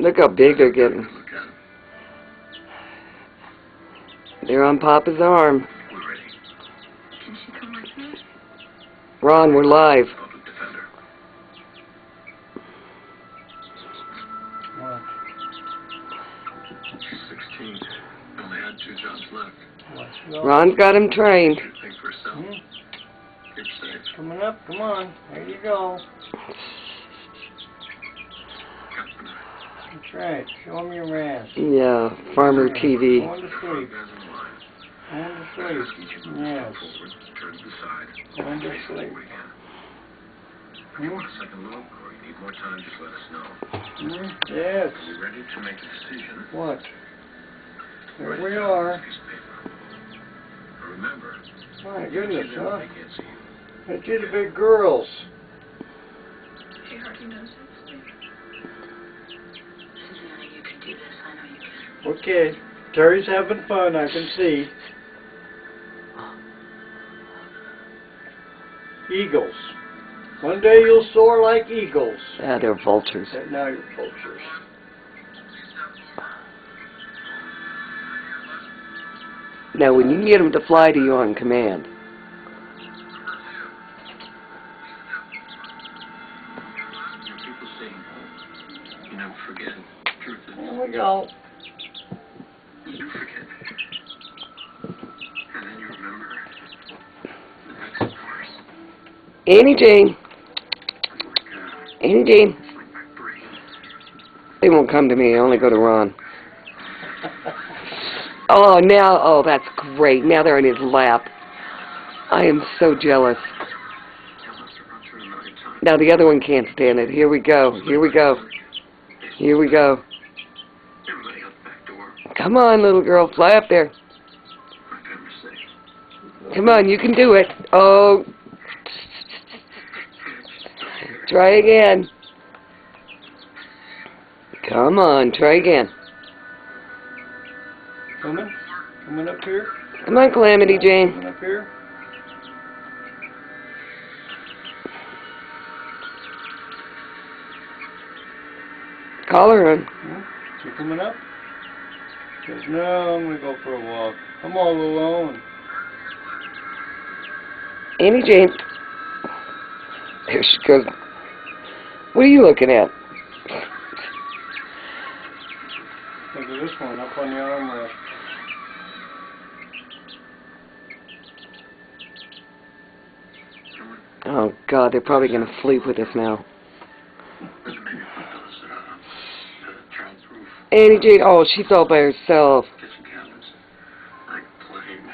Look how big they're getting. They're on Papa's arm. Can she come with me? Ron, we're live. What? She's 16. Only had 2 jobs left. Ron's got him trained. Think for herself. Keep safe. Coming up, come on. There you go. That's right. Show him your ass. Yeah, Farmer TV. Going to sleep. Going to sleep. Yes. Going to sleep. If you want a second look or you need more time, just let us know. Yes. Are you ready to make a decision? What? Here we are. Remember, My goodness, huh? they can't see you. That's you, the big girls. She already knows it's me. Susanna, you can do this. I know you can. Okay. Terry's having fun, I can see. Eagles. One day you'll soar like eagles. Yeah, they're vultures. Now you're vultures. Now, when you can get them to fly to you on command. People say you never forget. Truth is, There we go. you do forget. And then you remember. That's worse. Annie Jane. It's like, Annie Jane. it's like my brain. They won't come to me. They only go to Ron. Oh, now, oh, that's great. Now they're in his lap. I am so jealous. Now the other one can't stand it. Here we go. Here we go. Here we go. Everybody out the back door. Come on, little girl. Fly up there. My family's safe. Come on, you can do it. Oh. Try again. Come on, try again. Coming? Coming up here? Come on, Calamity Jane. Coming up here? Call her in. She coming up? She says, no, I'm going to go for a walk. I'm all alone. Annie Jane. There she goes. What are you looking at? Look at this one up on the armrest. Oh, God, they're probably going to sleep with us now. Annie Jane, oh, she's all by herself. Kitchen cabinets. Like plain.